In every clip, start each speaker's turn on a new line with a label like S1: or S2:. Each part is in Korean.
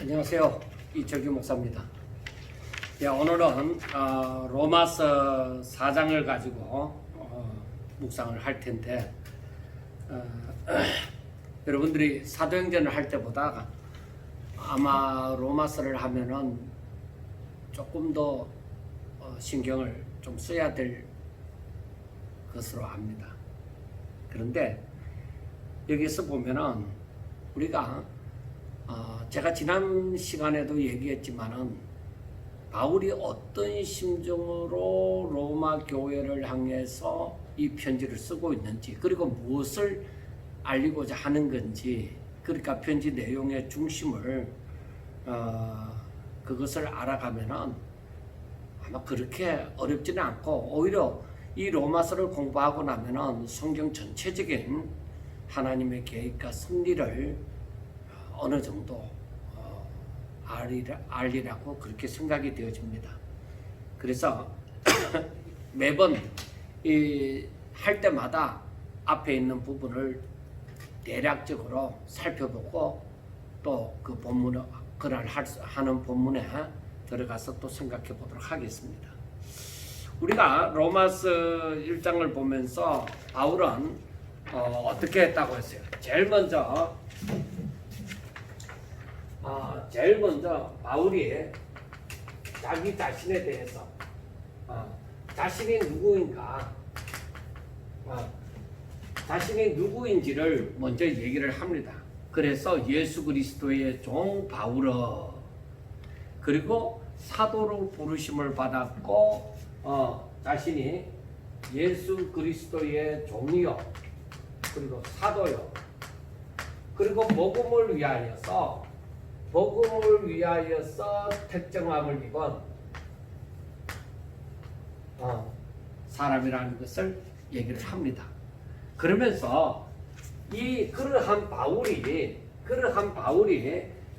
S1: 안녕하세요. 이철규 목사입니다. 오늘은 로마서 4장을 가지고 묵상을 할 텐데 여러분들이 사도행전을 할 때보다 아마 로마서를 하면은 조금 더 신경을 좀 써야 될 것으로 압니다. 그런데 여기서 보면은 우리가 제가 지난 시간에도 얘기했지만은 바울이 어떤 심정으로 로마 교회를 향해서 이 편지를 쓰고 있는지, 그리고 무엇을 알리고자 하는 건지, 그러니까 편지 내용의 중심을 그것을 알아가면은 아마 그렇게 어렵지는 않고, 오히려 이 로마서를 공부하고 나면은 성경 전체적인 하나님의 계획과 섭리를 어느 정도 알리라고 그렇게 생각이 되어집니다. 그래서 매번 할 때마다 앞에 있는 부분을 대략적으로 살펴보고 또 그 본문을 그날 하는 본문에 들어가서 또 생각해 보도록 하겠습니다. 우리가 로마서 1장을 보면서 바울은 어떻게 했다고 했어요? 제일 먼저 바울이 자기 자신에 대해서 자신이 누구인가, 자신이 누구인지를 먼저 얘기를 합니다. 그래서 예수 그리스도의 종 바울은, 그리고 사도로 부르심을 받았고 자신이 예수 그리스도의 종이요, 그리고 사도요, 그리고 복음을 위하여서 택정함을 입은 사람이라는 것을 얘기를 합니다. 그러면서 그러한 바울이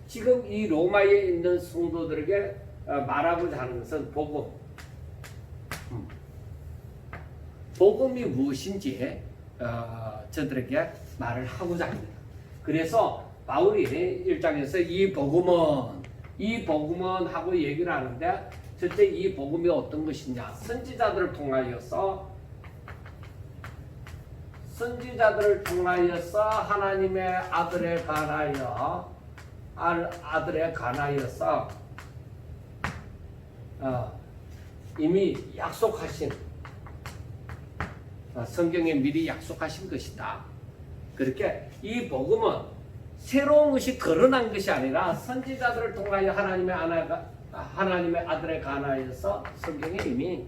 S1: 지금 이 로마에 있는 성도들에게 말하고자 하는 것은 복음이 무엇인지 저들에게 말을 하고자 합니다. 그래서 바울이 1장에서 이 복음은 하고 얘기를 하는데, 첫째 이 복음이 어떤 것이냐, 선지자들을 통하여서 하나님의 아들에 관하여서 이미 약속하신, 성경에 미리 약속하신 것이다. 그렇게 이 복음은 새로운 것이 거론한 것이 아니라 선지자들을 통하여 하나님의 아들에 관하여서 성경에 이미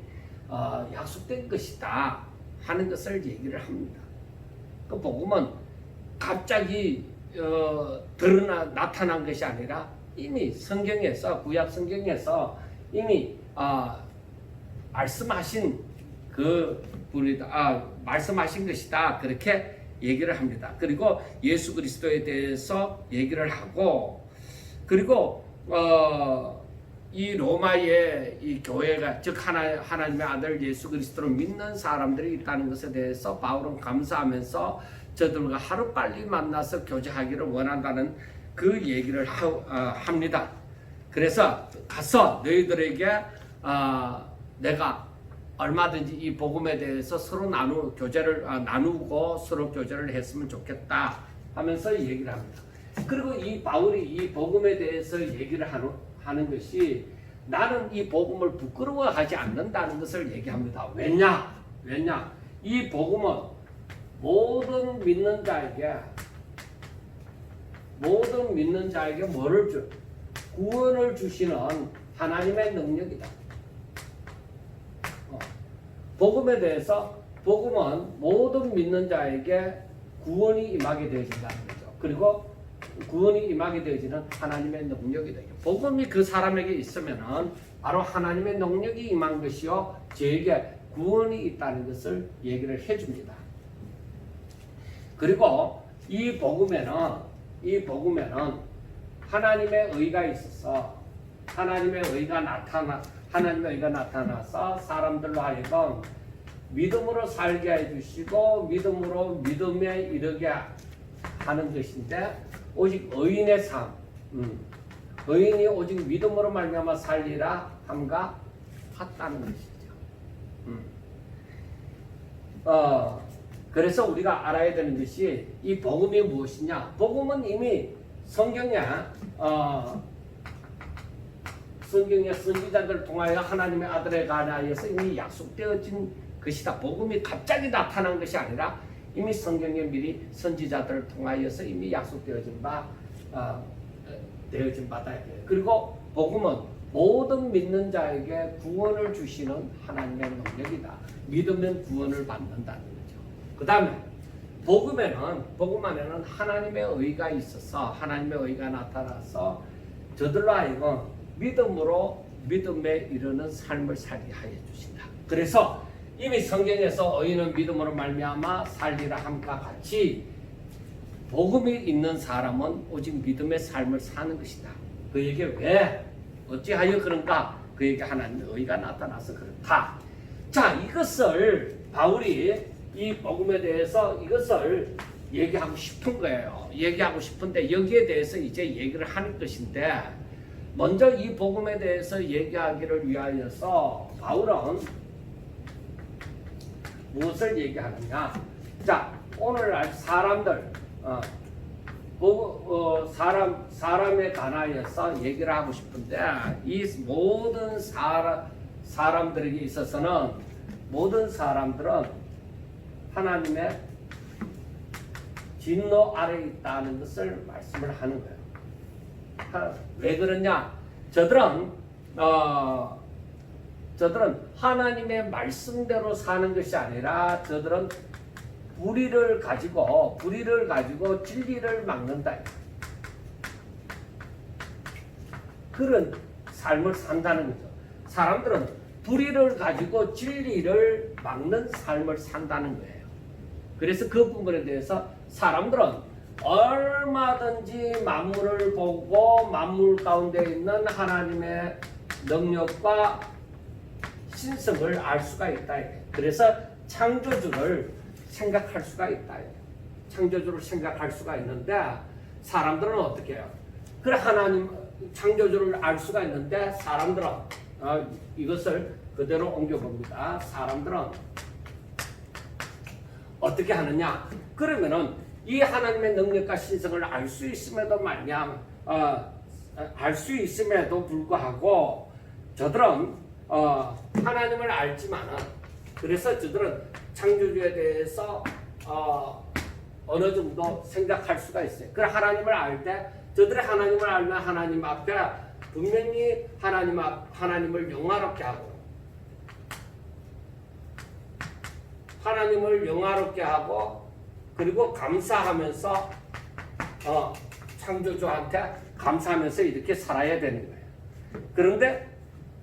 S1: 약속된 것이다 하는 것을 얘기를 합니다. 그 복음은 갑자기 나타난 것이 아니라 이미 성경에서, 구약 성경에서 이미 말씀하신 말씀하신 것이다, 그렇게 얘기를 합니다. 그리고 예수 그리스도에 대해서 얘기를 하고, 그리고 이 로마의 이 교회가, 즉 하나님의 아들 예수 그리스도를 믿는 사람들이 있다는 것에 대해서 바울은 감사하면서 저들과 하루빨리 만나서 교제하기를 원한다는 그 얘기를 합니다. 그래서 가서 너희들에게 내가 얼마든지 이 복음에 대해서 서로 나누고 서로 교제를 했으면 좋겠다 하면서 얘기를 합니다. 그리고 이 바울이 이 복음에 대해서 얘기를 하는 것이, 나는 이 복음을 부끄러워하지 않는다는 것을 얘기합니다. 왜냐? 이 복음은 모든 믿는 자에게 구원을 주시는 하나님의 능력이다. 복음에 대해서, 복음은 모든 믿는 자에게 구원이 임하게 되어진다는 거죠. 그리고 구원이 임하게 되어지는 하나님의 능력이다. 복음이 그 사람에게 있으면은 바로 하나님의 능력이 임한 것이요, 저에게 구원이 있다는 것을 얘기를 해줍니다. 그리고 이 복음에는 하나님의 의가 있어서, 하나님의 의가 나타나서 사람들로 하여금 믿음으로 살게 해주시고 믿음으로 믿음에 이르게 하는 것인데, 오직 의인의 삶, 의인이 오직 믿음으로 말미암아 살리라 함과 같다는 것이죠. 그래서 우리가 알아야 되는 것이 이 복음이 무엇이냐? 복음은 이미 성경에 선지자들 통하여 하나님의 아들에 관하여서 이미 약속되어진 것이다. 복음이 갑자기 나타난 것이 아니라 이미 성경에 미리 선지자들을 통하여서 이미 약속되어진 바다. 그리고 복음은 모든 믿는 자에게 구원을 주시는 하나님의 능력이다. 믿으면 구원을 받는다는 거죠. 그 다음에 복음 안에는 하나님의 의가 있어서 하나님의 의가 나타나서 저들로 하여금 믿음에 이르는 삶을 살게 하여 주신다. 그래서 이미 성경에서 의인은 믿음으로 말미암아 살리라 함과 같이 복음이 있는 사람은 오직 믿음의 삶을 사는 것이다. 그에게 왜 어찌하여 그런가? 그에게 하나님의 의가 나타나서 그렇다. 자, 이것을 바울이 이 복음에 대해서 이것을 얘기하고 싶은 거예요. 얘기하고 싶은데 여기에 대해서 이제 얘기를 하는 것인데 먼저 이 복음에 대해서 얘기하기를 위하여서 바울은 무엇을 얘기하느냐? 자, 오늘날 사람들 사람에 관하여서 얘기를 하고 싶은데 이 모든 사람들에게 있어서는 모든 사람들은 하나님의 진노 아래에 있다는 것을 말씀을 하는 거예요. 왜 그러냐? 저들은 하나님의 말씀대로 사는 것이 아니라 저들은 불의를 가지고 진리를 막는다. 그런 삶을 산다는 거죠. 사람들은 불의를 가지고 진리를 막는 삶을 산다는 거예요. 그래서 그 부분에 대해서 사람들은 얼마든지 만물을 보고 만물 가운데 있는 하나님의 능력과 신성을 알 수가 있다. 그래서 창조주를 생각할 수가 있다. 창조주를 생각할 수가 있는데 사람들은 어떻게 해요? 그래 하나님 창조주를 알 수가 있는데 사람들은 이것을 그대로 옮겨봅니다. 사람들은 어떻게 하느냐? 그러면은 이 하나님의 능력과 신성을 알 수 있음에도 알 수 있음에도 불구하고 저들은 하나님을 알지만은 그래서 저들은 창조주에 대해서 어느 정도 생각할 수가 있어요. 그래 하나님을 알 때 저들이 하나님을 알면 하나님 앞에 분명히 하나님을 영화롭게 하고 그리고 감사하면서 창조주한테 감사하면서 이렇게 살아야 되는 거예요. 그런데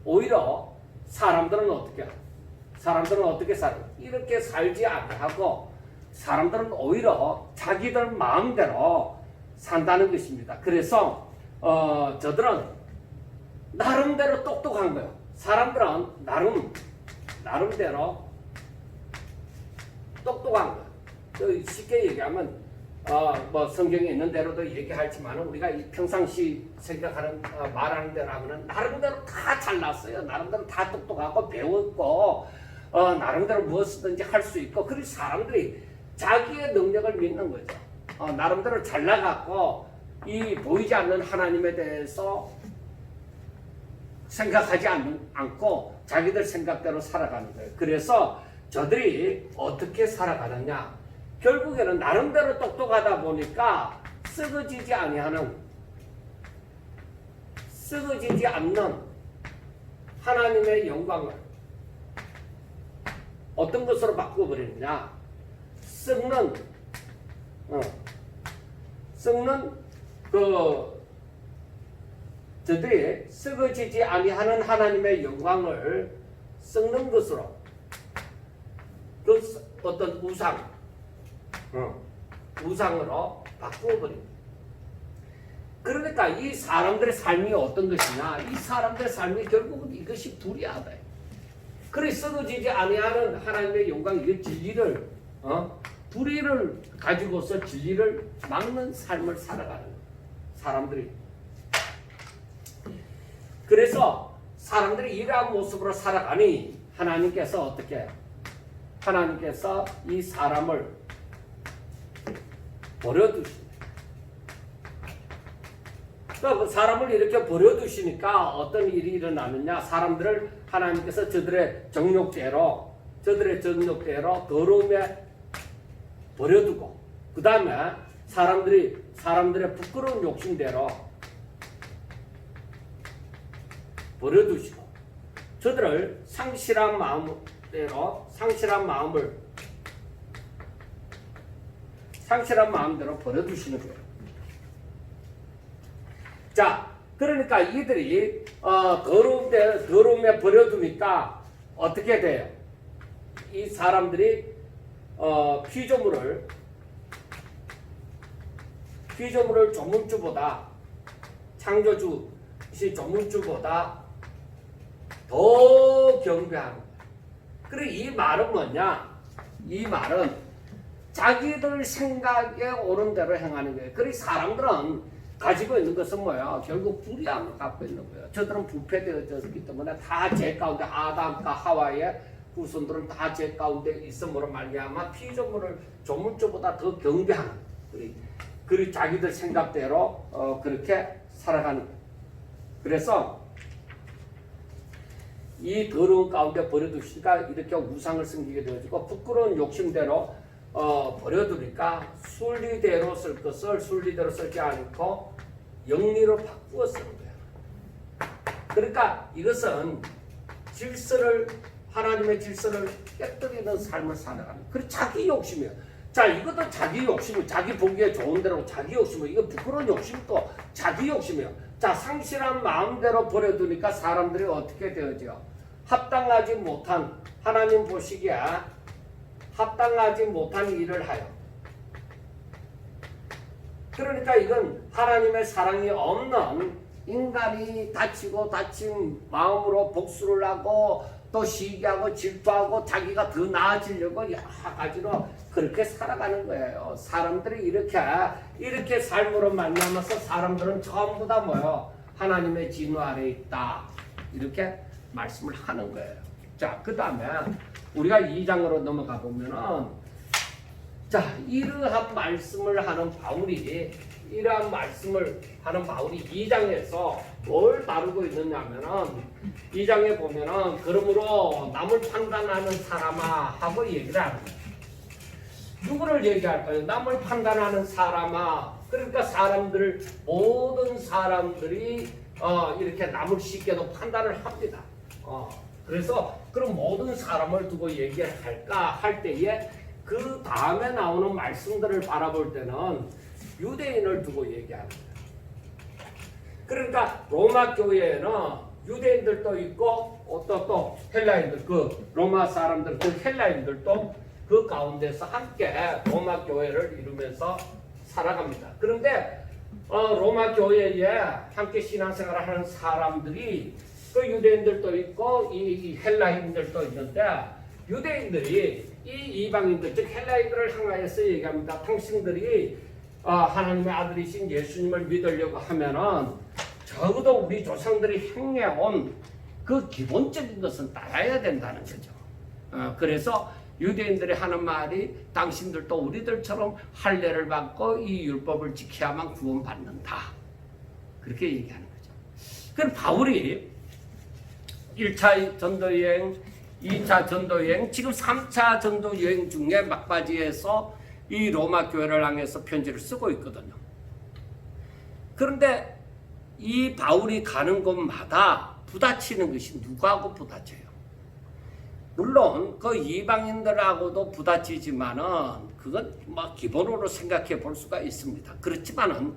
S1: 오히려 사람들은 어떻게 살아요? 이렇게 살지 않고 사람들은 오히려 자기들 마음대로 산다는 것입니다. 그래서 저들은 나름대로 똑똑한 거예요. 사람들은 나름대로 똑똑한 거예요. 쉽게 얘기하면 뭐 성경에 있는 대로도 얘기하지만 우리가 평상시 생각하는 말하는 대로 하면은 나름대로 다 잘났어요. 나름대로 다 똑똑하고 배웠고 나름대로 무엇이든지 할 수 있고 그리고 사람들이 자기의 능력을 믿는 거죠. 나름대로 잘나갔고 이 보이지 않는 하나님에 대해서 생각하지 않고 자기들 생각대로 살아가는 거예요. 그래서 저들이 어떻게 살아가느냐? 결국에는 나름대로 똑똑하다 보니까 쓰러지지 않는 하나님의 영광을 어떤 것으로 바꿔버리느냐? 썩는 저들이 썩어지지 아니하는 하나님의 영광을 썩는 것으로 그 어떤 우상으로 바꾸어버립니다. 그러니까 이 사람들의 삶이 어떤 것이냐? 이 사람들의 삶이 결국은 이것이 불의하다. 그래 썩어지지 아니하는 하나님의 영광, 이 진리를 불의를 가지고서 진리를 막는 삶을 살아가는 사람들이. 그래서 사람들이 이러한 모습으로 살아가니 하나님께서 어떻게 해요? 하나님께서 이 사람을 버려두시네. 그러니까 사람을 이렇게 버려두시니까 어떤 일이 일어나느냐? 사람들을 하나님께서 저들의 정욕대로 더러움에 버려두고, 그 다음에 사람들의 부끄러운 욕심대로 버려두시고, 저들을 상실한 마음대로 버려두시는 거예요. 자, 그러니까 이들이 더러움에 버려두니까 어떻게 돼요? 이 사람들이 피조물을 조문주보다, 창조주시 조문주보다 더 경배하는 거예요. 그리고 이 말은 뭐냐? 이 말은 자기들 생각에 옳은 대로 행하는 거예요. 그리고 사람들은 가지고 있는 것은 뭐야? 결국 불의함을 갖고 있는 거예요. 저들은 부패되어졌기 때문에 다 제 가운데, 아담과 하와의 후손들은 다 제 가운데 있음으로 말미암아 피조물을 조문주보다 더 경배하는, 그리고 자기들 생각대로 그렇게 살아가는 거예요. 그래서 이 더러운 가운데 버려두시니까 이렇게 우상을 섬기게 되어지고, 부끄러운 욕심대로 버려두니까 순리대로 쓸 것을 순리대로 쓰지 않고 영리로 바꾸어 쓰는 거예요. 그러니까 이것은 하나님의 질서를 깨뜨리는 삶을 살아가는, 그리고 자기 욕심이에요. 자, 이것도 자기 욕심이에요. 자기 보기에 좋은 대로 자기 욕심이에요. 이거 부끄러운 욕심도 자기 욕심이에요. 자, 상실한 마음대로 버려두니까 사람들이 어떻게 되어져? 합당하지 못한, 하나님 보시기에 합당하지 못한 일을 하여. 그러니까 이건 하나님의 사랑이 없는 인간이 다친 마음으로 복수를 하고 또 시기하고 질투하고 자기가 더 나아지려고 여러 가지로 그렇게 살아가는 거예요. 사람들이 이렇게 삶으로 만나면서 사람들은 전부 다 뭐요? 하나님의 진노 아래 있다. 이렇게 말씀을 하는 거예요. 자, 그 다음에 우리가 2장으로 넘어가 보면은, 자, 이러한 말씀을 하는 바울이 2장에서 뭘 다루고 있느냐면은, 2장에 보면은, 그러므로 남을 판단하는 사람아 하고 얘기를 하는 거예요. 누구를 얘기할까요? 남을 판단하는 사람아. 그러니까 모든 사람들이 이렇게 남을 쉽게도 판단을 합니다. 그래서 그럼 모든 사람을 두고 얘기를 할까 할 때에 그 다음에 나오는 말씀들을 바라볼 때는 유대인을 두고 얘기하는 거예요. 그러니까 로마 교회에는 유대인들도 있고 또 헬라인들, 그 로마 사람들, 그 헬라인들도 그 가운데서 함께 로마 교회를 이루면서 살아갑니다. 그런데 로마 교회에 함께 신앙생활을 하는 사람들이 그 유대인들도 있고 이 헬라인들도 있는데, 유대인들이 이 이방인들, 즉 헬라인들을 향하여서 얘기합니다. 당신들이 하나님의 아들이신 예수님을 믿으려고 하면은 적어도 우리 조상들이 행해온 그 기본적인 것은 따라야 된다는 거죠. 그래서 유대인들이 하는 말이, 당신들도 우리들처럼 할례를 받고 이 율법을 지켜야만 구원받는다. 그렇게 얘기하는 거죠. 그럼 바울이 1차 전도여행, 2차 전도여행, 지금 3차 전도여행 중에 막바지에서 이 로마 교회를 향해서 편지를 쓰고 있거든요. 그런데 이 바울이 가는 곳마다 부딪히는 것이 누구하고 부딪혀요? 물론 그 이방인들하고도 부딪히지만은 그건 뭐 기본으로 생각해 볼 수가 있습니다. 그렇지만은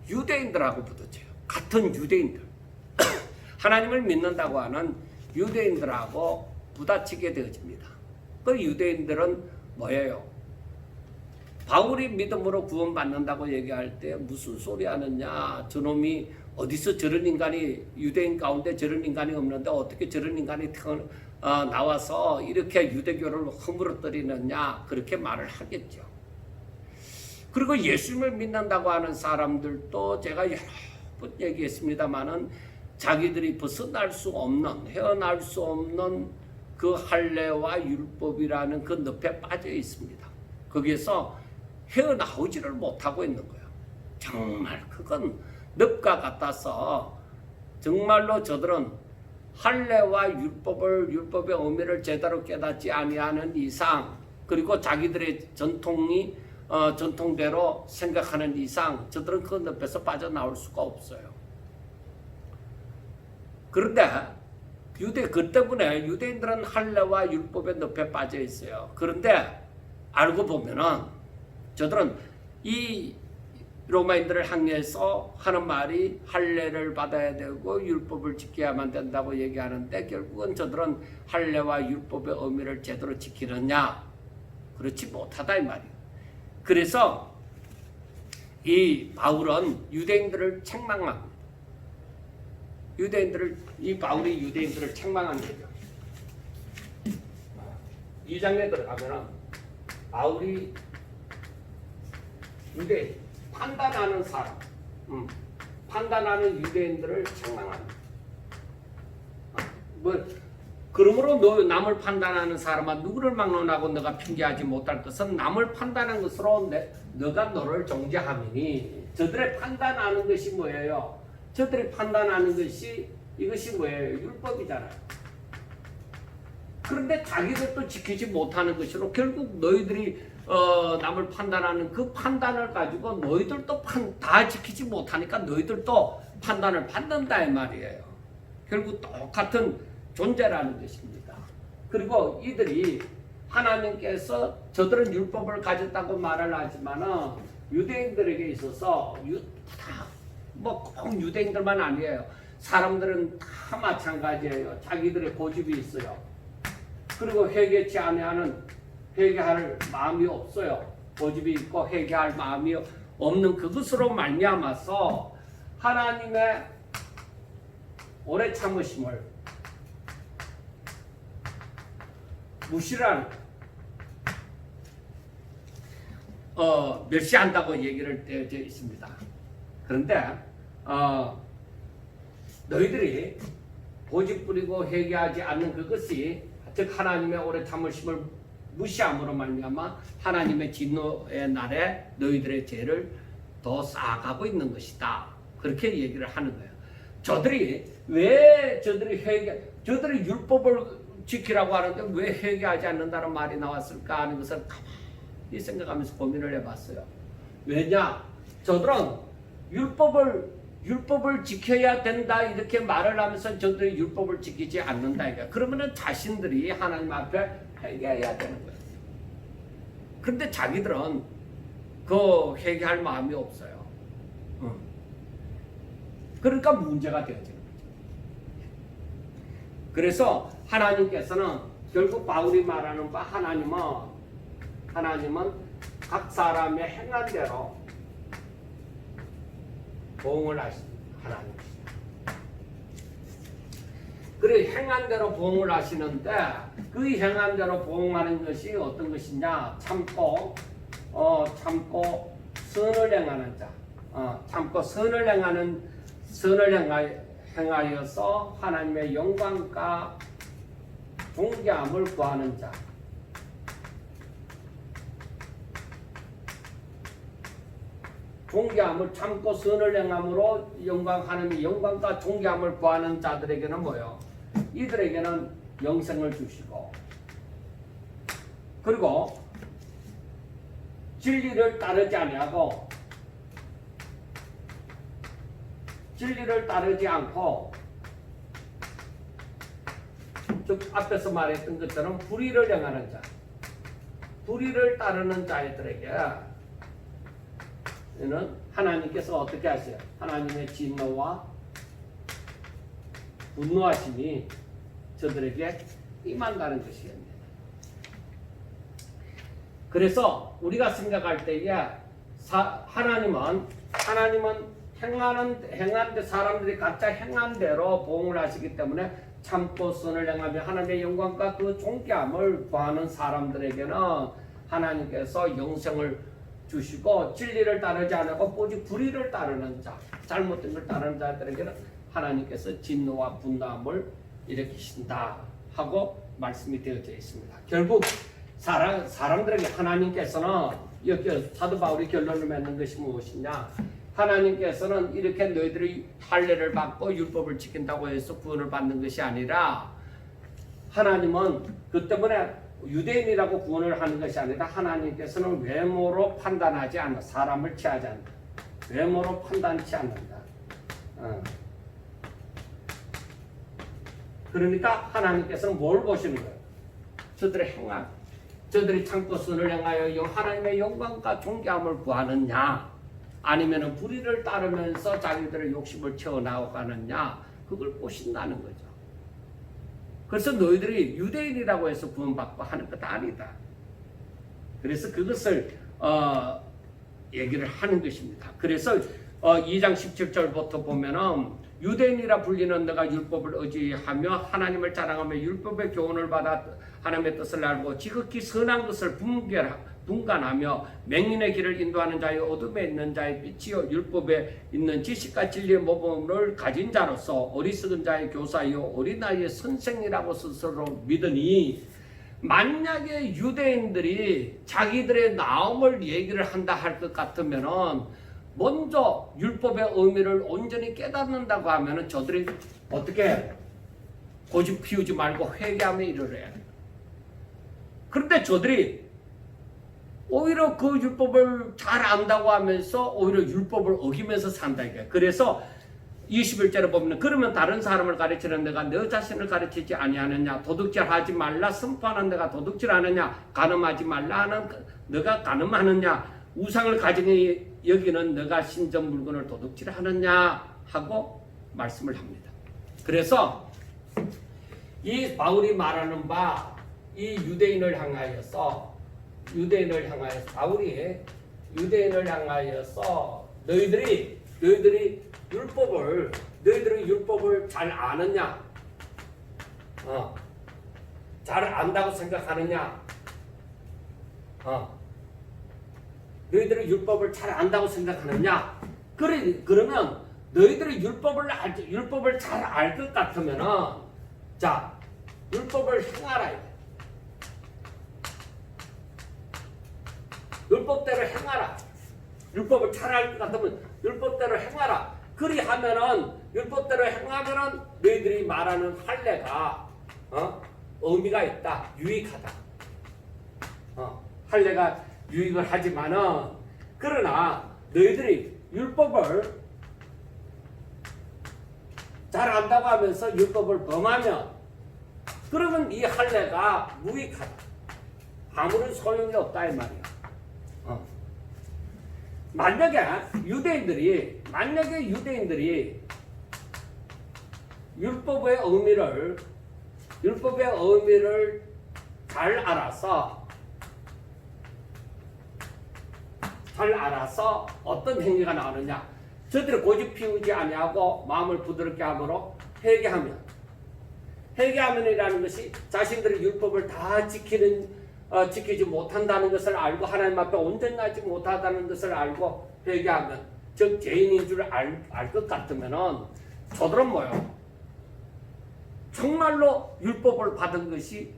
S1: 유대인들하고 부딪혀요. 같은 유대인들. 하나님을 믿는다고 하는 유대인들하고 부딪히게 되어집니다. 그 유대인들은 뭐예요? 바울이 믿음으로 구원받는다고 얘기할 때 무슨 소리 하느냐, 저놈이 어디서 저런 인간이, 유대인 가운데 저런 인간이 없는데 어떻게 저런 인간이 나와서 이렇게 유대교를 허물어뜨리느냐, 그렇게 말을 하겠죠. 그리고 예수님을 믿는다고 하는 사람들도 제가 여러 번 얘기했습니다마는 자기들이 벗어날 수 없는, 헤어날 수 없는 그 할례와 율법이라는 그 늪에 빠져 있습니다. 거기에서 헤어나오지를 못하고 있는 거예요. 정말 그건 늪과 같아서 정말로 저들은 할례와 율법의 의미를 제대로 깨닫지 아니하는 이상, 그리고 자기들의 전통대로 생각하는 이상 저들은 그 늪에서 빠져나올 수가 없어요. 그런데 그 때문에 유대인들은 할례와 율법의 늪에 빠져 있어요. 그런데 알고 보면은 저들은 이 로마인들을 향해서 하는 말이 할례를 받아야 되고 율법을 지켜야만 된다고 얘기하는데, 결국은 저들은 할례와 율법의 의미를 제대로 지키느냐? 그렇지 못하다 이 말이에요. 그래서 이 바울은 유대인들을 책망합니다. 바울이 유대인들을 책망한 거죠. 2장에 들어가면은 바울이 판단하는 사람, 판단하는 유대인들을 책망합니다. 그러므로 남을 판단하는 사람아, 누구를 막론하고 너가 핑계하지 못할 것은 남을 판단한 것으로 너가 너를 정죄함이니. 저들의 판단하는 것이 뭐예요? 저들이 판단하는 것이 이것이 뭐예요? 율법이잖아요. 그런데 자기들도 지키지 못하는 것으로 결국 너희들이 남을 판단하는 그 판단을 가지고 너희들도 다 지키지 못하니까 너희들도 판단을 받는다 이 말이에요. 결국 똑같은 존재라는 것입니다. 그리고 이들이 하나님께서 저들은 율법을 가졌다고 말을 하지만은 유대인들에게 있어서 꼭 유대인들만 아니에요. 사람들은 다 마찬가지예요. 자기들의 고집이 있어요. 그리고 회개할 마음이 없어요. 고집이 있고 회개할 마음이 없는 그것으로 말미암아서 하나님의 오래 참으심을 무시하는 멸시한다고 얘기를 되어져 있습니다. 그런데 너희들이 고집 부리고 회개하지 않는 그것이 즉 하나님의 오래 참으심을 무시함으로 말미암아 하나님의 진노의 날에 너희들의 죄를 더 쌓아가고 있는 것이다. 그렇게 얘기를 하는 거예요. 저들이 율법을 지키라고 하는데 왜 회개하지 않는다는 말이 나왔을까 하는 것을 가만히 생각하면서 고민을 해봤어요. 왜냐? 저들은 율법을 지켜야 된다 이렇게 말을 하면서 저들이 율법을 지키지 않는다 이게. 그러면은 자신들이 하나님 앞에 회개해야 되는 거예요. 그런데 자기들은 그 회개할 마음이 없어요. 그러니까 문제가 되어지는 거죠. 그래서 하나님께서는 결국 바울이 말하는 바 하나님은 각 사람의 행한 대로 보응을 하시는 하나님이시다. 그래 행한 대로 보응을 하시는데 그 행한 대로 보응하는 것이 어떤 것이냐? 참고 선을 행하는 자, 참고 선을 행하여서 하나님의 영광과 존귀함을 구하는 자. 존귀함을 참고 선을 행함으로 하나님의 영광과 존귀함을 구하는 자들에게는 뭐예요? 이들에게는 영생을 주시고, 그리고 진리를 따르지 아니하고 진리를 따르지 않고 즉 앞에서 말했던 것처럼 불의를 행하는 자, 불의를 따르는 자들에게는 하나님께서 어떻게 하세요? 하나님의 진노와 분노하심이 저들에게 임한다는 것입니다. 그래서 우리가 생각할 때에 하나님은 행한 사람들이 각자 행한 대로 보응을 하시기 때문에 참고 선을 행하며 하나님의 영광과 그 존귀함을 구하는 사람들에게는 하나님께서 영생을 주시고, 진리를 따르지 않고 오직 불의를 따르는 자, 잘못된 걸 따르는 자들에게는 하나님께서 진노와 분노함을 일으키신다 하고 말씀이 되어져 있습니다. 결국 사람들에게 하나님께서는 여기 사도 바울이 결론을 맺는 것이 무엇이냐? 하나님께서는 이렇게 너희들이 할례를 받고 율법을 지킨다고 해서 구원을 받는 것이 아니라, 하나님은 그 때문에 유대인이라고 구원을 하는 것이 아니라 하나님께서는 외모로 판단하지 않아. 사람을 취하지 않는다. 외모로 판단치 않는다. 그러니까 하나님께서는 뭘 보시는 거예요? 저들의 행함, 저들이 참고 선을 행하여 하나님의 영광과 존귀함을 구하느냐, 아니면 불의를 따르면서 자기들의 욕심을 채워나가느냐, 그걸 보신다는 거죠. 그래서 너희들이 유대인이라고 해서 구원받고 하는 것 아니다. 그래서 그것을 얘기를 하는 것입니다. 그래서 2장 17절부터 보면은 유대인이라 불리는 너가 율법을 의지하며 하나님을 자랑하며 율법의 교훈을 받아 하나님의 뜻을 알고 지극히 선한 것을 분간하며 맹인의 길을 인도하는 자의 어둠에 있는 자의 빛이요 율법에 있는 지식과 진리의 모범을 가진 자로서 어리석은 자의 교사요 어린아이의 선생이라고 스스로 믿으니, 만약에 유대인들이 자기들의 나음을 얘기를 한다 할 것 같으면은 먼저 율법의 의미를 온전히 깨닫는다고 하면은 저들이 어떻게 고집 피우지 말고 회개하며 일을 해야 돼. 그런데 저들이 오히려 그 율법을 잘 안다고 하면서 오히려 율법을 어기면서 산다 이게. 그래서 21절에 보면 그러면 다른 사람을 가르치는 내가 너 자신을 가르치지 아니하느냐, 도둑질하지 말라 선포하는 내가 도둑질하느냐, 간음하지 말라 하는 너가 간음하느냐, 우상을 가지니 여기는 너가 신전 물건을 도둑질하느냐 하고 말씀을 합니다. 그래서 이 바울이 말하는 바 이 유대인을 향하여서 바울이 유대인을 향하여서 너희들이 율법을 잘 아느냐, 잘 안다고 생각하느냐, 너희들이 율법을 잘 안다고 생각하느냐? 그러면 너희들이 율법을 잘 알 것 같으면은 자, 율법을 행하라. 율법대로 행하라. 율법을 잘 알 것 같으면 율법대로 행하라. 그리하면은 율법대로 행하면은 너희들이 말하는 할례가 의미가 있다, 유익하다. 할례가 유익을 하지만은, 그러나 너희들이 율법을 잘 안다고 하면서 율법을 범하면 그러면 이 할례가 무익하다. 아무런 소용이 없다 이 말이야. 만약에 유대인들이 율법의 의미를 잘 알아서 어떤 행위가 나오느냐, 저들이 고집 피우지 아니하고 마음을 부드럽게 함으로 회개하면이라는 것이 자신들의 율법을 다 지키지 못한다는 것을 알고 하나님 앞에 온전하지 못하다는 것을 알고 회개하면, 즉 죄인인 줄 알 것 같으면은 저들은 뭐요? 정말로 율법을 받은 것이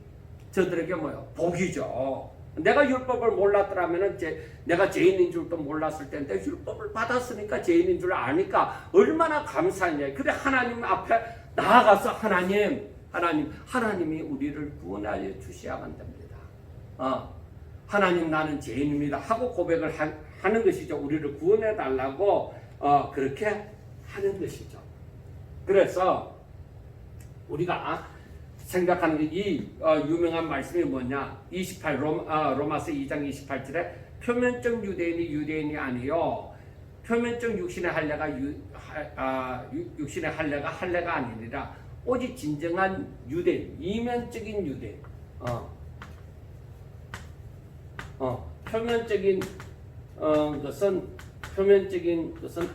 S1: 저들에게 뭐요? 복이죠. 내가 율법을 몰랐더라면은 내가 죄인인 줄도 몰랐을 텐데 율법을 받았으니까 죄인인 줄 아니까 얼마나 감사하냐. 그래 하나님 앞에 나아가서 하나님이 우리를 구원하여 주셔야만 됩니다. 하나님 나는 죄인입니다 하고 고백을 하는 것이죠. 우리를 구원해 달라고 그렇게 하는 것이죠. 그래서 우리가 생각하는 이 유명한 말씀이 뭐냐? 로마서 2장 28절에 표면적 유대인이 아니요 표면적 육신의 할례가 육신의 할례가 아니라 오직 진정한 유대인, 이면적인 유대인. 표면적인 것은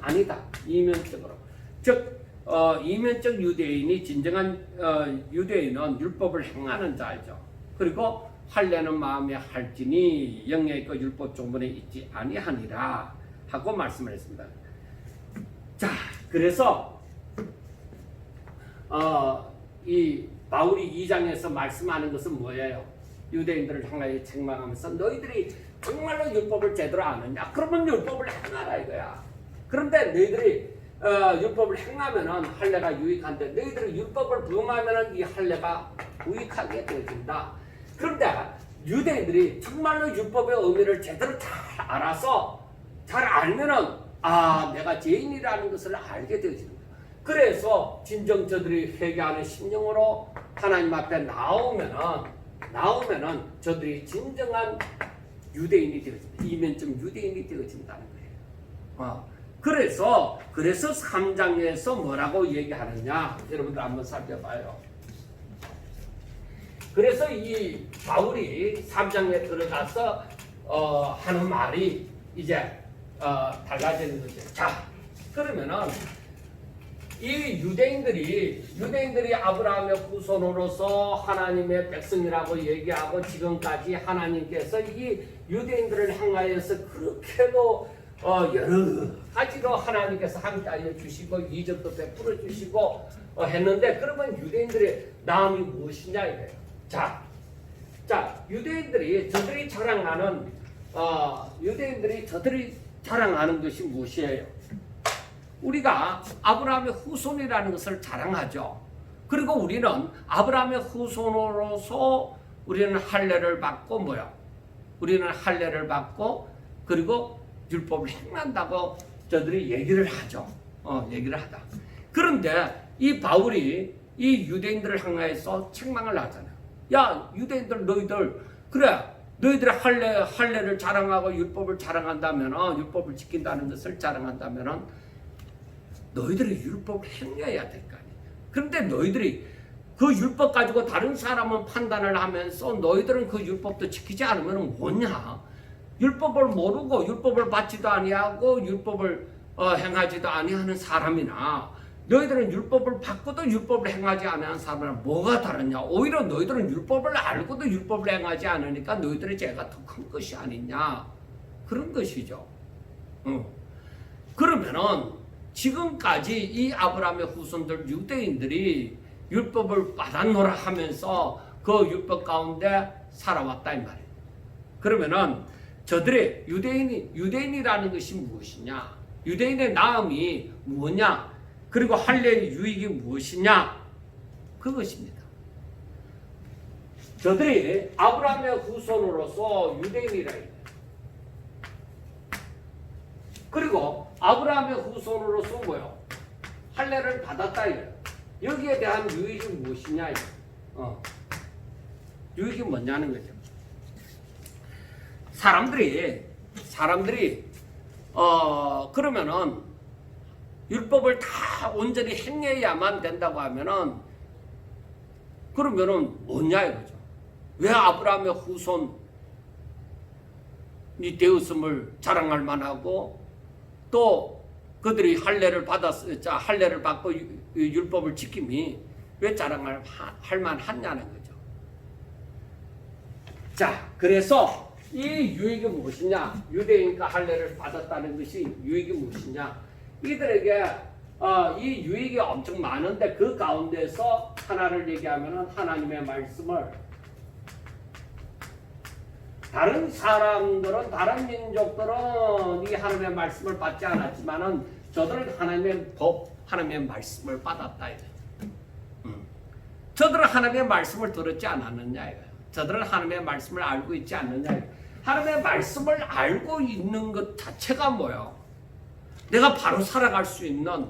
S1: 아니다. 이면적으로. 즉 이면적 유대인이 진정한 유대인은 율법을 행하는 자죠. 그리고 할례는 마음에 할지니 영에 있고 율법 조문에 있지 아니하니라 하고 말씀을 했습니다. 자, 그래서 이 바울이 2장에서 말씀하는 것은 뭐예요? 유대인들을 향하여 책망하면서 너희들이 정말로 율법을 제대로 아느냐? 그러면 율법을 행하라 이거야. 그런데 너희들이 율법을 행하면은 할례가 유익한데 너희들이 율법을 부응하면은 이 할례가 무익하게 되어진다. 그런데 유대인들이 정말로 율법의 의미를 제대로 잘 알아서 잘 알면은 내가 죄인이라는 것을 알게 되어지는 거야. 그래서 진정 저들이 회개하는 심령으로 하나님 앞에 나오면은 저들이 진정한 유대인이 되어진다. 이면점 유대인이 되어진다는 거예요. 그래서 3장에서 뭐라고 얘기하느냐? 여러분들 한번 살펴봐요. 그래서 이 바울이 3장에 들어가서 하는 말이 이제 달라지는 거죠. 자, 그러면은 이 유대인들이 아브라함의 후손으로서 하나님의 백성이라고 얘기하고 지금까지 하나님께서 이 유대인들을 향하여서 그렇게도 여러 가지로 하나님께서 함께하여 주시고 이적도 베풀어 주시고 했는데 그러면 유대인들의 나음이 무엇이냐 이거예요. 자, 유대인들이 저들이 자랑하는 것이 무엇이에요? 우리가 아브라함의 후손이라는 것을 자랑하죠. 그리고 우리는 아브라함의 후손으로서 우리는 할례를 받고 우리는 할례를 받고 그리고 율법을 행한다고 저들이 얘기를 하죠. 얘기를 하다. 그런데 이 바울이 이 유대인들을 향해서 책망을 하잖아요. 야, 유대인들 너희들이 할례를 자랑하고 율법을 자랑한다면 율법을 지킨다는 것을 자랑한다면 너희들이 율법을 행해야 될 거 아니야. 그런데 너희들이 그 율법 가지고 다른 사람은 판단을 하면서 너희들은 그 율법도 지키지 않으면 뭐냐? 율법을 모르고 율법을 받지도 아니하고 율법을 행하지도 아니하는 사람이나 너희들은 율법을 받고도 율법을 행하지 않는 사람이랑 뭐가 다르냐? 오히려 너희들은 율법을 알고도 율법을 행하지 않으니까 너희들의 죄가 더 큰 것이 아니냐? 그런 것이죠. 그러면은 지금까지 이 아브라함의 후손들 유대인들이 율법을 받았노라 하면서 그 율법 가운데 살아왔다 이 말이에요. 그러면은 저들의 유대인이라는 것이 무엇이냐? 유대인의 나음이 뭐냐? 그리고 할례의 유익이 무엇이냐? 그것입니다. 저들이 아브라함의 후손으로서 유대인이라 해요. 그리고 아브라함의 후손으로서 뭐요? 할례를 받았다 이래요. 여기에 대한 유익이 무엇이냐 이래요. 유익이 뭐냐는 거죠. 사람들이 그러면은 율법을 다 온전히 행해야만 된다고 하면은 그러면은 뭐냐 이거죠. 왜 아브라함의 후손이 되었음을 자랑할 만하고 또 그들이 할례를 받고 율법을 지킴이 왜 자랑할 만하냐는 거죠. 자, 그래서 이 유익이 무엇이냐? 유대인과 할례를 받았다는 것이 유익이 무엇이냐? 이들에게 이 유익이 엄청 많은데 그 가운데서 하나를 얘기하면 하나님의 말씀을 다른 사람들은 다른 민족들은 이 하나님의 말씀을 받지 않았지만은 저들은 하나님의 법, 하나님의 말씀을 받았다 이거예요. 저들은 하나님의 말씀을 들었지 않았느냐 이거예요. 저들은 하나님의 말씀을 알고 있지 않느냐 이거예요. 하나님의 말씀을 알고 있는 것 자체가 뭐예요? 내가 바로 살아갈 수 있는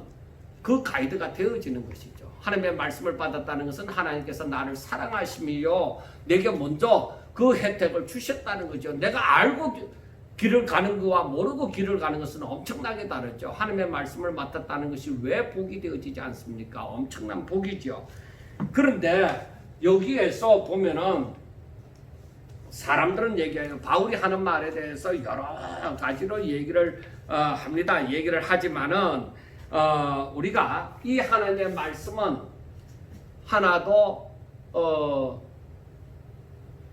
S1: 그 가이드가 되어지는 것이죠. 하나님의 말씀을 받았다는 것은 하나님께서 나를 사랑하심이요 내게 먼저 그 혜택을 주셨다는 거죠. 내가 알고 길을 가는 것과 모르고 길을 가는 것은 엄청나게 다르죠. 하나님의 말씀을 맡았다는 것이 왜 복이 되어지지 않습니까? 엄청난 복이죠. 그런데 여기에서 보면은 사람들은 얘기해요. 바울이 하는 말에 대해서 여러 가지로 얘기를 합니다. 얘기를 하지만은 우리가 이 하나님의 말씀은 하나도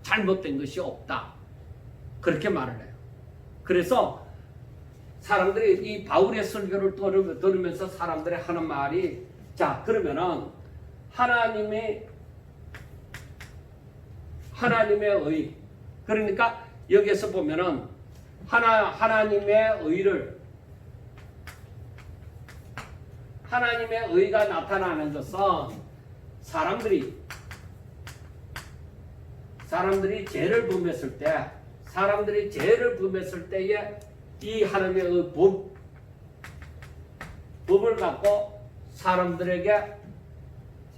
S1: 잘못된 것이 없다. 그렇게 말을 해요. 그래서 사람들이 이 바울의 설교를 들으면서 사람들이 하는 말이 자 그러면은 하나님의 의. 그러니까 여기에서 보면은 하나님의 의가 나타나는 것은 사람들이 죄를 범했을 때에 이 하나님의 법을 갖고 사람들에게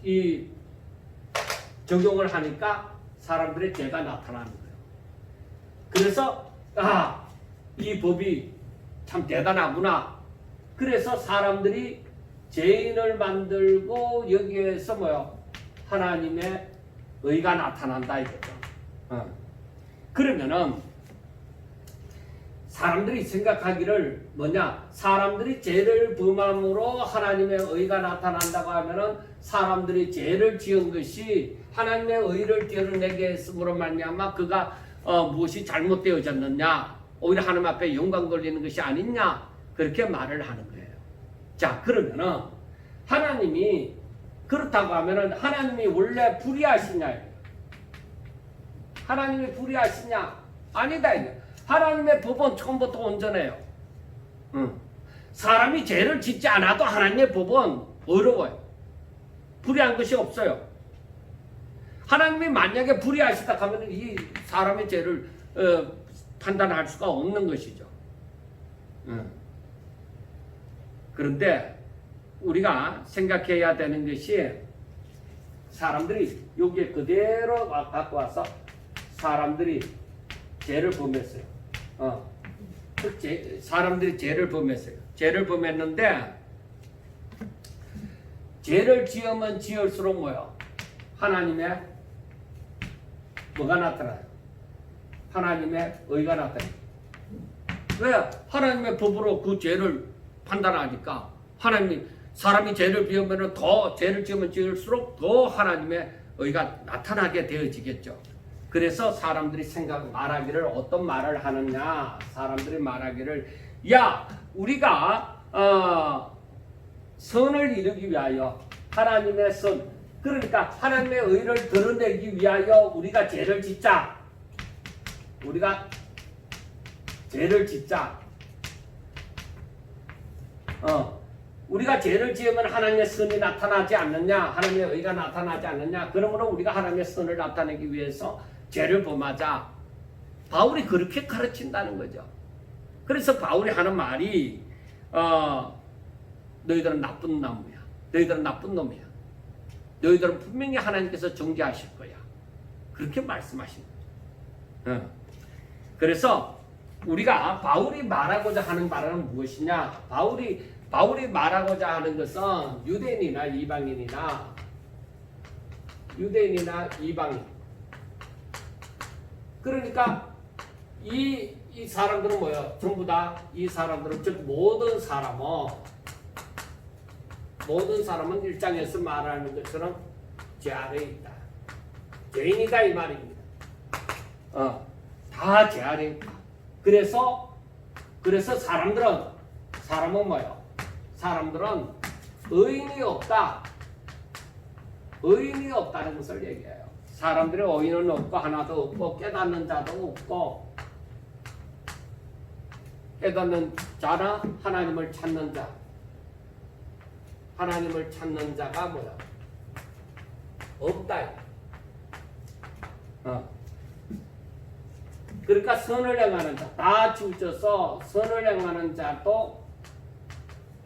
S1: 이 적용을 하니까 사람들의 죄가 나타나는 거예요. 그래서 이 법이 참 대단하구나. 그래서 사람들이 죄인을 만들고 여기에서 하나님의 의가 나타난다 이거죠. 그러면은 사람들이 생각하기를 사람들이 죄를 범함으로 하나님의 의가 나타난다고 하면은 사람들이 죄를 지은 것이 하나님의 의를 드러내게 했음으로 말미암아 그가 무엇이 잘못되어졌느냐, 오히려 하나님 앞에 영광 돌리는 것이 아니냐, 그렇게 말을 하는 거예요. 자, 그러면은 하나님이 그렇다고 하면은 하나님이 원래 불의하시냐? 하나님이 불의하시냐? 아니다. 하나님의 법은 처음부터 온전해요. 사람이 죄를 짓지 않아도 하나님의 법은 어려워요. 불의한 것이 없어요. 하나님이 만약에 불의하시다 하면 이 사람의 죄를 판단할 수가 없는 것이죠. 그런데 우리가 생각해야 되는 것이 사람들이 여기에 그대로 갖고 와서 사람들이 죄를 범했어요. 사람들이 죄를 범했어요. 죄를 범했는데 죄를 지으면 지을수록 하나님의 뭐가 나타나요? 하나님의 의가 나타나요. 왜? 하나님의 법으로 그 죄를 판단하니까 사람이 죄를 지으면 더 죄를 지으면 지을수록 더 하나님의 의가 나타나게 되어지겠죠. 그래서 사람들이 말하기를 어떤 말을 하느냐? 사람들이 말하기를 우리가 선을 이루기 위하여 하나님의 선, 그러니까 하나님의 의를 드러내기 위하여 우리가 죄를 짓자. 우리가 죄를 지으면 하나님의 선이 나타나지 않느냐, 하나님의 의가 나타나지 않느냐. 그러므로 우리가 하나님의 선을 나타내기 위해서 죄를 범하자. 바울이 그렇게 가르친다는 거죠. 그래서 바울이 하는 말이 너희들은 나쁜 나무야. 너희들은 나쁜 놈이야. 너희들은 분명히 하나님께서 정죄하실 거야. 그렇게 말씀하신 거죠. 그래서 우리가 바울이 말하고자 하는 말은 무엇이냐? 바울이 말하고자 하는 것은 유대인이나 이방인. 그러니까 이 사람들은 전부 다 이 사람들은, 즉 모든 사람은 일장에서 말하는 것처럼 죄 아래에 있다. 죄인이다 이 말입니다. 다 죄 아래에 있다. 그래서 사람들은 의인이 없다. 의인이 없다는 것을 얘기해요. 사람들의 의인은 없고 하나도 없고 깨닫는 자도 없고, 깨닫는 자나 하나님을 찾는 자가 없다. 그러니까 선을 행하는 자, 다 치우쳐서 선을 행하는 자도,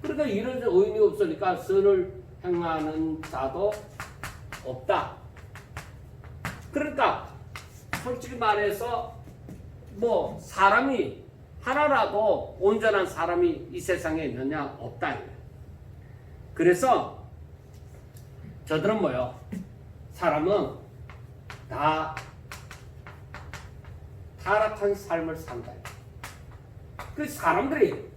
S1: 그러니까 이런 의인이 없으니까 선을 행하는 자도 없다. 그러니까 솔직히 말해서 사람이 하나라도 온전한 사람이 이 세상에 있느냐? 없다. 그래서 저들은 사람은 다 타락한 삶을 산다. 그 사람들이,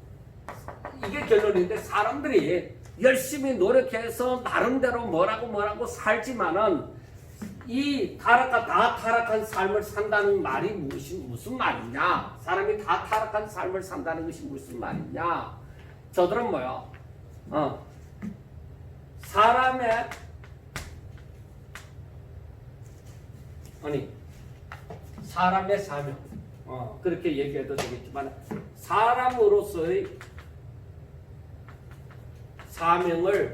S1: 이게 결론인데, 사람들이 열심히 노력해서 나름대로 뭐라고 살지만은 이 타락한 삶을 산다는 말이 무슨 말이냐? 사람이 다 타락한 삶을 산다는 것이 무슨 말이냐? 저들은 사람의 아니 사람의 사명 그렇게 얘기해도 되겠지만 사람으로서의 사명을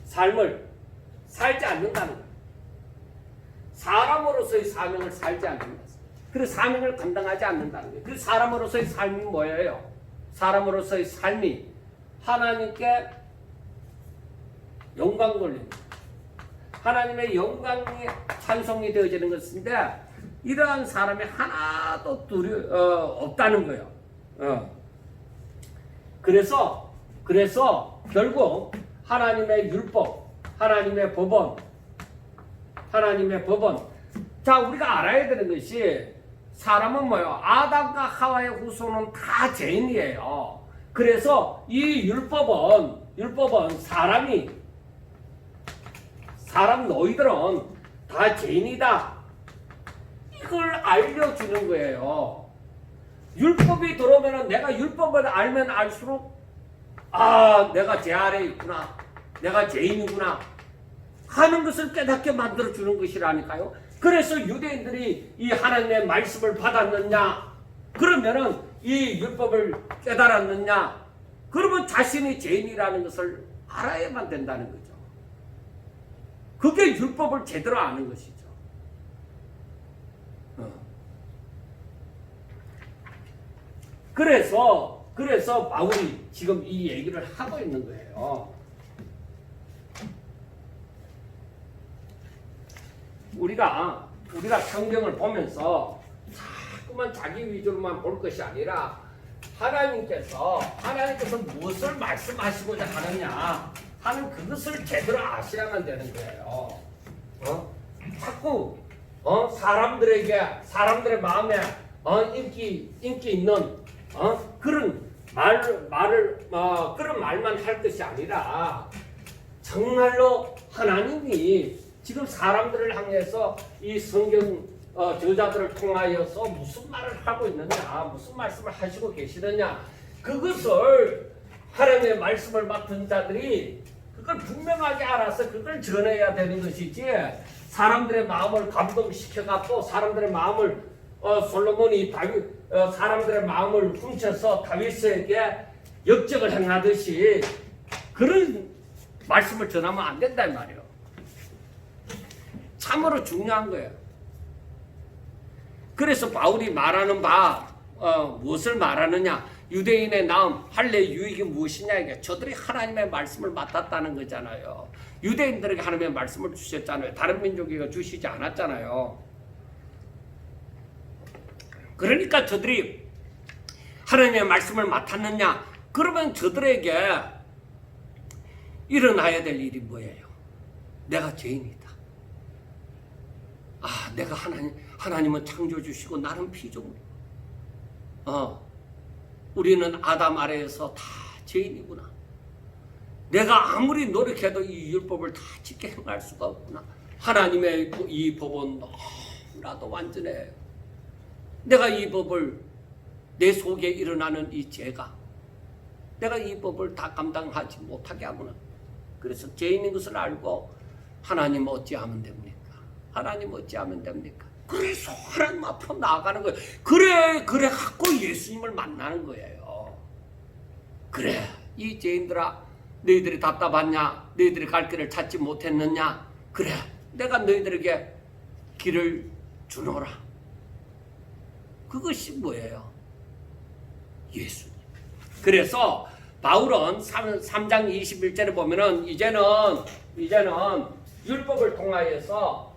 S1: 삶을 살지 않는다는 거예요. 사람으로서의 사명을 살지 않는 것. 그 사명을 감당하지 않는다는 거예요. 그 사람으로서의 삶이 뭐예요? 사람으로서의 삶이 하나님께 영광 돌리는 하나님의 영광이 찬송이 되어지는 것인데 이러한 사람이 하나도 없다는 거예요. 그래서 결국 하나님의 율법, 하나님의 법원, 자 우리가 알아야 되는 것이 사람은 뭐예요? 아담과 하와의 후손은 다 죄인이에요. 그래서 이 율법은 사람 너희들은 다 죄인이다. 이걸 알려주는 거예요. 율법이 들어오면 내가 율법을 알면 알수록 내가 죄 아래에 있구나. 내가 죄인이구나. 하는 것을 깨닫게 만들어주는 것이라니까요. 그래서 유대인들이 이 하나님의 말씀을 받았느냐? 그러면은 이 율법을 깨달았느냐? 그러면 자신이 죄인이라는 것을 알아야만 된다는 거죠. 그게 율법을 제대로 아는 것이죠. 그래서 바울이 지금 이 얘기를 하고 있는 거예요. 우리가 성경을 보면서 자꾸만 자기 위주로만 볼 것이 아니라 하나님께서 무엇을 말씀하시고자 하느냐 하는 그것을 제대로 아셔야만 되는 거예요. 자꾸 사람들의 마음에 인기 있는 그런 그런 말만 할 것이 아니라 정말로 하나님이 지금 사람들을 향해서 이 성경 저자들을 통하여서 무슨 말을 하고 있느냐, 무슨 말씀을 하시고 계시느냐, 그것을 하나님의 말씀을 맡은 자들이 그걸 분명하게 알아서 그걸 전해야 되는 것이지, 사람들의 마음을 감동시켜갖고 사람들의 마음을 솔로몬이 사람들의 마음을 훔쳐서 다윗에게 역적을 행하듯이 그런 말씀을 전하면 안 된다 이 말이에요. 참으로 중요한 거예요. 그래서 바울이 말하는 바 무엇을 말하느냐? 유대인의 나음 할례 유익이 무엇이냐? 이게 저들이 하나님의 말씀을 맡았다는 거잖아요. 유대인들에게 하나님의 말씀을 주셨잖아요. 다른 민족에게 주시지 않았잖아요. 그러니까 저들이 하나님의 말씀을 맡았느냐? 그러면 저들에게 일어나야 될 일이 뭐예요? 내가 죄인이다. 내가 하나님은 창조주시고 나는 피조물. 우리는 아담 아래에서 다 죄인이구나. 내가 아무리 노력해도 이 율법을 다 지켜 행할 수가 없구나. 하나님의 이 법은 너무나도 완전해. 내가 이 법을 내 속에 일어나는 이 죄가 내가 이 법을 다 감당하지 못하게 하구나. 그래서 죄인인 것을 알고 하나님 어찌하면 됩니까? 하나님 어찌하면 됩니까? 그래서 하나님 앞으로 나아가는 거예요. 그래 갖고 예수님을 만나는 거예요. 그래 이 죄인들아, 너희들이 답답하냐? 너희들이 갈 길을 찾지 못했느냐? 그래 내가 너희들에게 길을 주노라. 그것이 뭐예요? 예수님. 그래서 바울은 3장 21절에 보면은 이제는 율법을 통하여서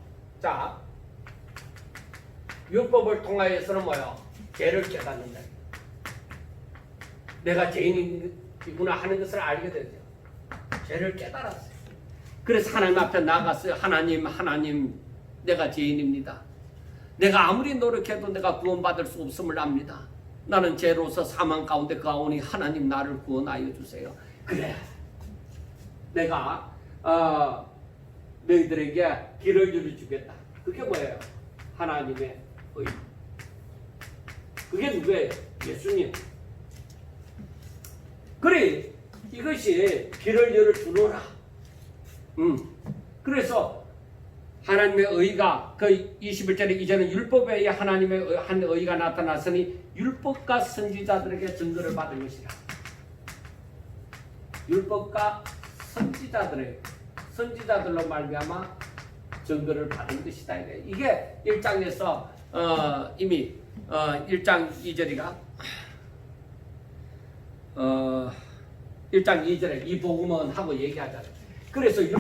S1: 율법을 통하여서는 뭐예요? 죄를 깨닫는다. 내가 죄인이구나 하는 것을 알게 되죠. 죄를 깨달았어요. 그래서 하나님 앞에 나갔어요. 하나님 내가 죄인입니다. 내가 아무리 노력해도 내가 구원받을 수 없음을 압니다. 나는 죄로서 사망 가운데 가오니 하나님 나를 구원하여 주세요. 그래 내가 너희들에게 길을 열어주겠다. 그게 뭐예요? 하나님의 의. 그게 누구예요? 예수님. 그래 이것이 길을 열어주노라. 그래서 하나님의 의가 그 21절에 이제는 율법에 의해 하나님의 한 의가 나타났으니 율법과 선지자들에게 증거를 받은 것이라. 율법과 선지자들로 말미암아 증거를 받은 것이다. 이게 1장에서 이미 1장 2절이가 1장 2절에 이 복음은 하고 얘기하잖아요. 그래서